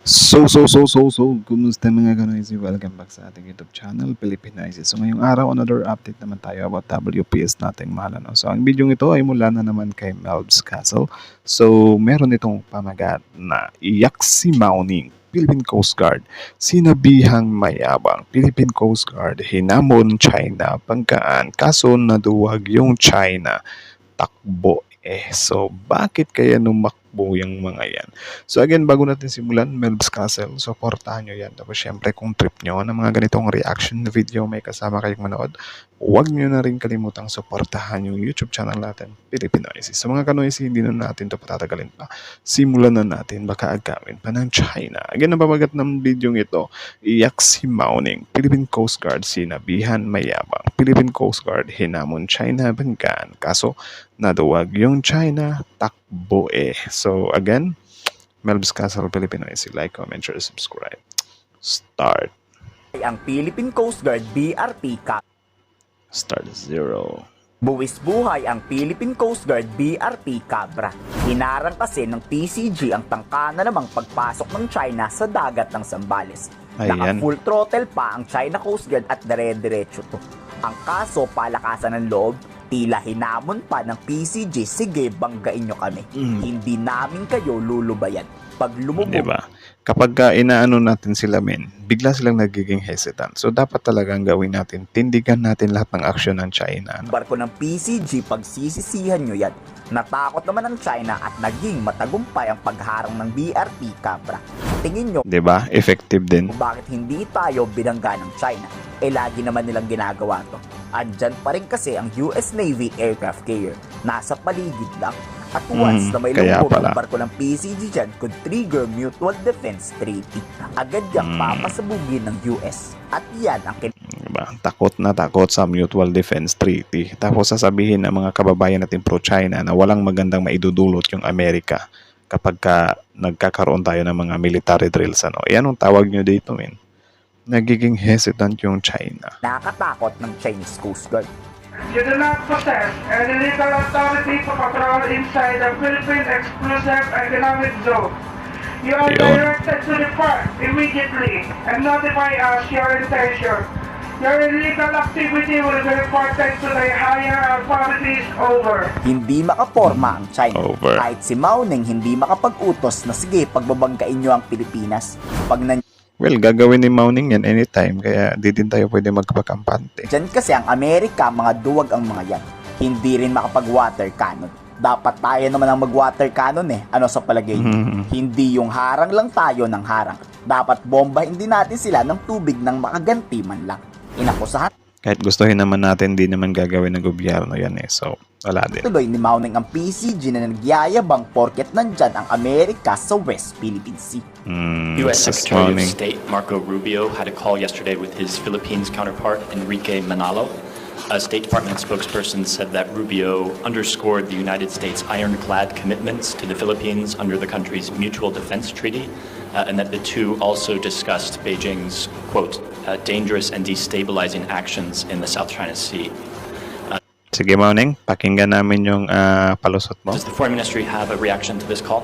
Kumusta mga kanoisy? Welcome back sa ating YouTube channel, Philippinize. So ngayong araw, another update naman tayo about WPS nating mahal. So ang video ito ay mula na naman kay Melbs Castle. So meron itong pamagat na iyak si Mauning, Philippine Coast Guard. Sinabihang mayabang, Philippine Coast Guard, hinamon China, pagkaan, kaso naduwag yung China. Takbo so bakit kaya numakbo yung mga yan? So again, bago natin simulan, Melbs Castle, supportahan nyo yan. Tapos syempre, kung trip nyo ng mga ganitong reaction na video, may kasama kayong manood, huwag nyo na rin kalimutang supportahan yung YouTube channel natin, Philippinoises. Sa mga kanoisy, hindi na natin ito patatagalin pa. Simulan na natin, baka agawin pa ng China. Again, nababagat ng video ito, iyak si Mauning, Philippine Coast Guard, sinabihan mayabang, Philippine Coast Guard, hinamon China, banggaan, kaso naduwag yung China, takbo So again, Melbs Castle Philippinoises, like, comment, share, subscribe. Start. Ang Philippine Coast Guard BRP Start 0. Buwis buhay ang Philippine Coast Guard BRP Cabra. Hinarang kasi ng PCG ang tangka na namang pagpasok ng China sa dagat ng Zambales. Naka full throttle pa ang China Coast Guard at dire-diretso to. Ang kaso, palakasan ng loob, tila hinamon pa ng PCG, sige banggain nyo kami. Hindi namin kayo lulubayan. Pag lumubog, diba? Kapag inaano natin sila bigla silang nagiging hesitant. So dapat talagang gawin natin, tindigan natin lahat ng aksyon ng China. Barko ng PCG, pagsisisihan nyo yan. Natakot naman ang China at naging matagumpay ang pagharang ng BRP Cabra. Tingin nyo, diba? Effective din. Bakit hindi tayo binangga ng China? Lagi naman nilang ginagawa to. Andyan pa rin kasi ang US Navy aircraft carrier. Nasa paligid lang. At once na may lumubog ang barko ng PCG dyan could trigger Mutual Defense Treaty. Agad yung papasabugin ng US. At yan ang diba? Takot na takot sa Mutual Defense Treaty. Tapos sasabihin ng mga kababayan natin pro-China na walang magandang maidudulot yung Amerika kapag nagkakaroon tayo ng mga military drills. Yan ang tawag nyo dito, nagiging hesitant yung China. Nakakatakot ng Chinese Coast Guard. You do not possess any legal authority to patrol inside the Philippine Exclusive Economic Zone. You are directed to depart immediately and notify us your intention. Your illegal activity will be reported to the higher authorities. Over. Hindi makaporma ang China. Over. Kahit si Mauning hindi makapag-utos na sige pagbabanggain nyo ang Pilipinas. Well, gagawin ni Mauning yan anytime, kaya di din tayo pwede magpakampante. Diyan kasi ang Amerika, mga duwag ang mga yan. Hindi rin makapag-water cannon. Dapat tayo naman ang mag-water cannon Ano sa palagay nyo? Hindi yung harang lang tayo ng harang. Dapat bombahin din natin sila ng tubig nang makaganti man lang. Inakusahan. Kahit gustuhin naman natin, di naman gagawin ng gobyerno yan So, wala din. Tuloy ni Mauning ang PCG na nagyayabang porket nandyan ang Amerika sa West Philippine Sea. U.S. Secretary of State Marco Rubio had a call yesterday with his Philippines counterpart Enrique Manalo. A State Department spokesperson said that Rubio underscored the United States' ironclad commitments to the Philippines under the country's Mutual Defense Treaty, and that the two also discussed Beijing's, quote, dangerous and destabilizing actions in the South China Sea. Sige, Mauning, pakinggan namin yung palusot mo. Does the Foreign Ministry have a reaction to this call?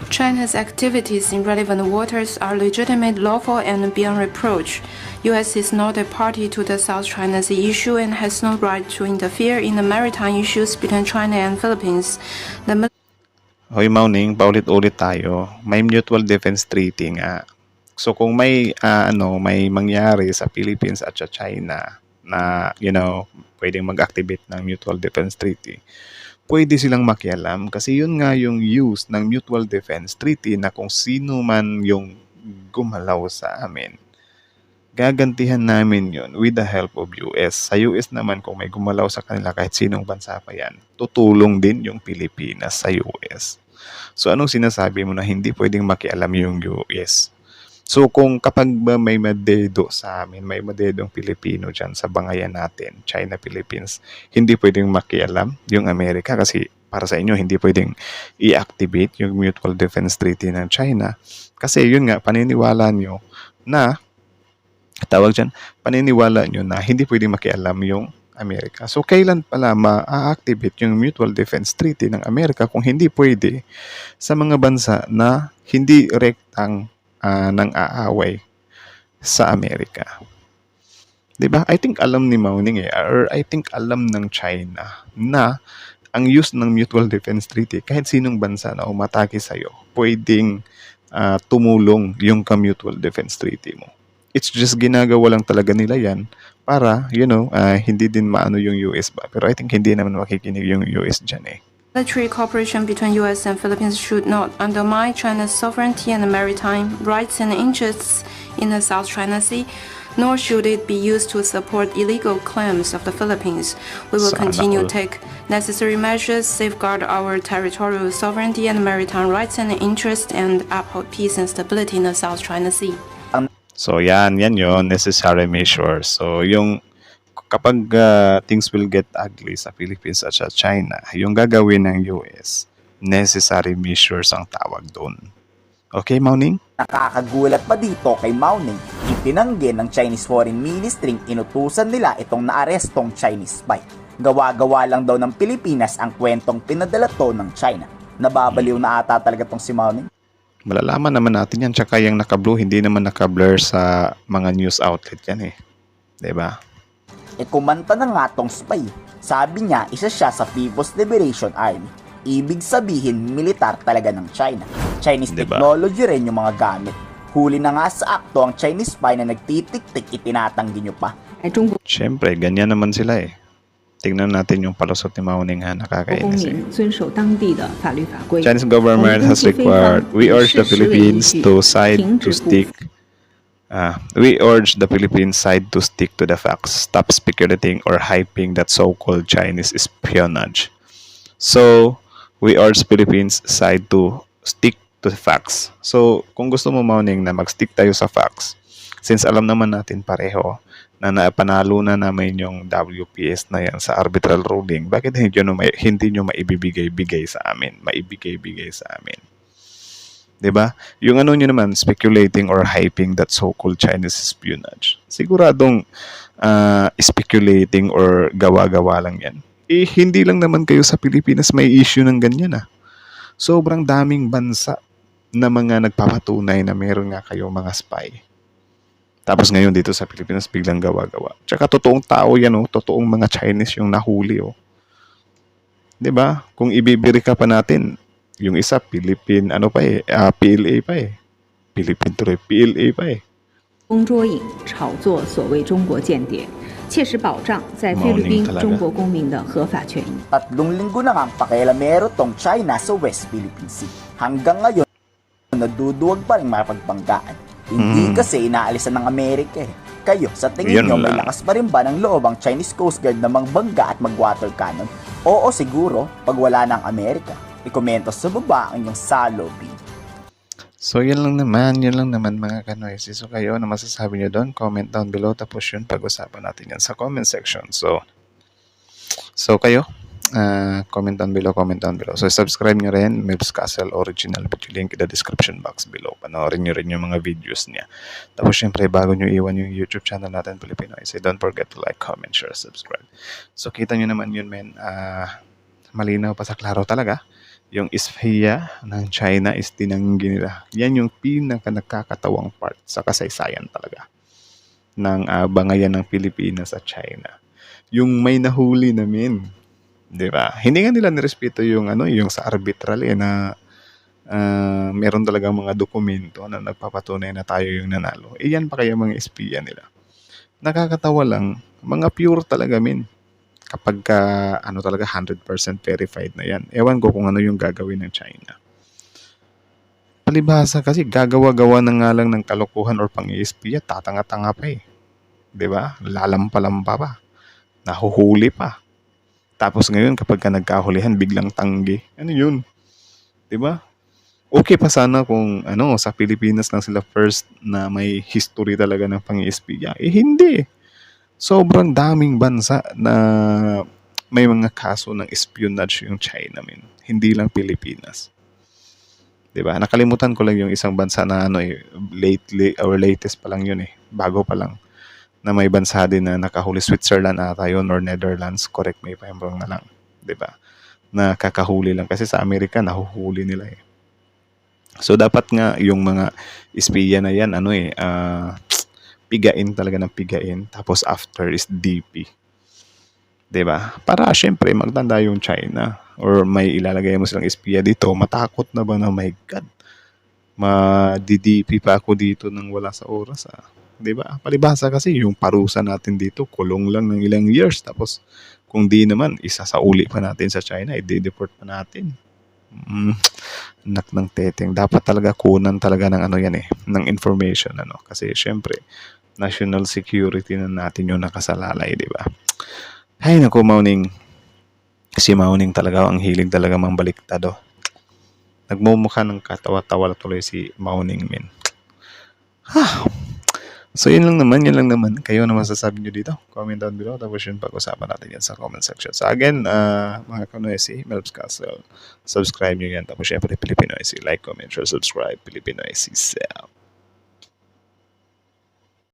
China's activities in relevant waters are legitimate, lawful, and beyond reproach. U.S. is not a party to the South China Sea issue and has no right to interfere in the maritime issues between China and Philippines. Hoy, Mauning, paulit-ulit tayo. May Mutual Defense Treaty nga. So kung may may mangyari sa Philippines at sa China na pwedeng mag-activate ng Mutual Defense Treaty, pwede silang makialam kasi yun nga yung use ng Mutual Defense Treaty na kung sino man yung gumalaw sa amin, gagantihan namin yun with the help of US. Sa US naman, kung may gumalaw sa kanila kahit sinong bansa pa yan, tutulong din yung Pilipinas sa US. So anong sinasabi mo na hindi pwedeng makialam yung US? So kung kapag may madedo sa amin, may madedong Pilipino dyan sa bangayan natin, China-Philippines, hindi pwedeng makialam yung Amerika kasi para sa inyo hindi pwedeng i-activate yung Mutual Defense Treaty ng China. Kasi yun nga, paniniwala nyo na hindi pwedeng makialam yung Amerika. So kailan pala ma-activate yung Mutual Defense Treaty ng Amerika kung hindi pwede sa mga bansa na hindi rektang ng aaway sa Amerika. 'Di ba? I think alam ni Mao Ning or I think alam ng China na ang use ng Mutual Defense Treaty, kahit sinong bansa na umatake sa'yo, pwedeng tumulong yung ka-Mutual Defense Treaty mo. It's just ginagawa lang talaga nila yan para, hindi din maano yung US ba. Pero I think hindi naman makikinig yung US dyan eh. Military cooperation between U.S. and Philippines should not undermine China's sovereignty and maritime rights and interests in the South China Sea, nor should it be used to support illegal claims of the Philippines. We will continue to take necessary measures, safeguard our territorial sovereignty and maritime rights and interests, and uphold peace and stability in the South China Sea. So yan yun, necessary measures. So yung kapag things will get ugly sa Philippines at sa China, yung gagawin ng US, necessary measures ang tawag doon. Okay, Mao Ning? Nakakagulat pa dito kay Mao Ning, itinanggi ng Chinese Foreign Ministry inutusan nila itong naarestong Chinese spy. Gawa-gawa lang daw ng Pilipinas ang kwentong pinadala to ng China. Nababaliw na ata talaga tong si Mao Ning. Malalaman naman natin yan, tsaka yung naka-blue, hindi naman naka-blur sa mga news outlet yan eh. 'Di ba? Kumanta na nga tong spy. Sabi niya, isa siya sa People's Liberation Army. Ibig sabihin, militar talaga ng China. Chinese technology rin yung mga gamit. Huli na nga sa akto ang Chinese spy na nagtitik-tik, itinatanggi nyo pa. Siyempre, ganyan naman sila eh. Tingnan natin yung palusot ni Mao Ning, nakakainis eh. Chinese government has required, we urge the Philippines to stick to the facts, stop speculating or hyping that so-called Chinese espionage. So, we urge Philippines side to stick to the facts. So, kung gusto mo, Mao Ning, na mag-stick tayo sa facts, since alam naman natin pareho na napanalo na namin yung WPS na yan sa arbitral ruling, bakit hindi nyo maibigay-bigay sa amin? Maibigay-bigay sa amin. 'Di ba? Yung ano nyo naman, speculating or hyping that so-called Chinese espionage. Siguradong speculating or gawa-gawa lang yan. Hindi lang naman kayo sa Pilipinas may issue ng ganyan ah. Sobrang daming bansa na mga nagpapatunay na meron nga kayo mga spy. Tapos ngayon dito sa Pilipinas biglang gawa-gawa. Tsaka totoong tao yan oh, totoong mga Chinese yung nahuli oh. 'Di ba? Kung ibibirika pa natin, yung isa Philippine PLA pa eh. Philippine tuloy, PLA pa eh. 公捉影炒作所谓中国间谍，切实保障在菲律宾中国公民的合法权益。 3 linggo na nga ang pakialamero tong China sa West Philippine Sea. Hanggang ngayon, naduduwag pa rin mapagbanggaan. Hindi kasi inaalisan ng Amerika eh. Kayo, sa tingin nyo, may lakas pa rin ba ng loob ang Chinese Coast Guard na mangbangga at mag-water cannon? Oo, siguro, pag wala ng Amerika. I-komento sa baba ang inyong salobin. So, yun lang naman mga kanoysi. So, kayo, na masasabi nyo doon? Comment down below. Tapos yun, pag-usapan natin yan sa comment section. So kayo, comment down below. So, subscribe nyo rin, Milbs Castle Original. Put yung link in the description box below. Panoorin nyo rin yung mga videos niya. Tapos, syempre, bago nyo iwan yung YouTube channel natin, Pilipinoy, don't forget to like, comment, share, subscribe. So, kita nyo naman yun, men. Malinaw pa sa klaro talaga. Yung isfiya ng China is tinanggi nila. Yan yung pinaka-nakakatawang part sa kasaysayan talaga ng bangayan ng Pilipinas at China. Yung may nahuli namin, 'di ba? Hindi nga nila nirespeto yung yung sa arbitral na meron talagang mga dokumento na nagpapatunay na tayo yung nanalo. Yan pa kaya mga espiya nila. Nakakatawa lang, mga pure talaga min. Kapag talaga 100% verified na yan. Ewan ko kung ano yung gagawin ng China. Palibhasa kasi gagawa-gawa na nga lang ng kalokohan or pang-iispiya, tatanga-tanga pa eh. 'Di ba? Lalampa-lampa pa. Nahuhuli pa. Tapos ngayon kapag nagkahulihan, biglang tanggi. Ano yun? 'Di ba? Okay pa sana kung sa Pilipinas lang sila first na may history talaga ng pang-iispiya. Hindi. Sobrang daming bansa na may mga kaso ng espionage yung China, min. Hindi lang Pilipinas. 'Di ba? Nakalimutan ko lang yung isang bansa na latest pa lang yun eh. Bago pa lang. Na may bansa din na nakahuli, Switzerland ata yun or Netherlands, correct me if I'm wrong na lang. 'Di ba? Na kakahuli lang kasi sa Amerika nahuhuli nila eh. So dapat nga yung mga espiya na yan, pigain talaga ng pigain. Tapos after is DP. 'Di ba? Para syempre magtanda yung China or may ilalagay mo silang espiya dito, matakot na ba na my God, ma-DDP pa ako dito nang wala sa oras 'di ba? Palibhasa kasi yung parusa natin dito kulong lang ng ilang years, tapos kung di naman isasauli pa natin sa China, i-deport pa natin. Anak ng teteng, dapat talaga kunan talaga ng ng information kasi syempre national security na natin yung nakasalalay, 'di ba? Ay naku, si Mauning talaga ang hilig talaga mambaliktad. Nagmumukha ng katawa-tawa tuloy si Mauning, min. So yun lang naman. Kayo na masasabi nyo dito? Comment down below. Tapos yun, pag-usapan natin yan sa comment section. So again, mga kanoysi, Melbs Castle, subscribe nyo yan. Tapos syempre, Pilipinoysi. Like, comment, share, subscribe, Pilipinoysi.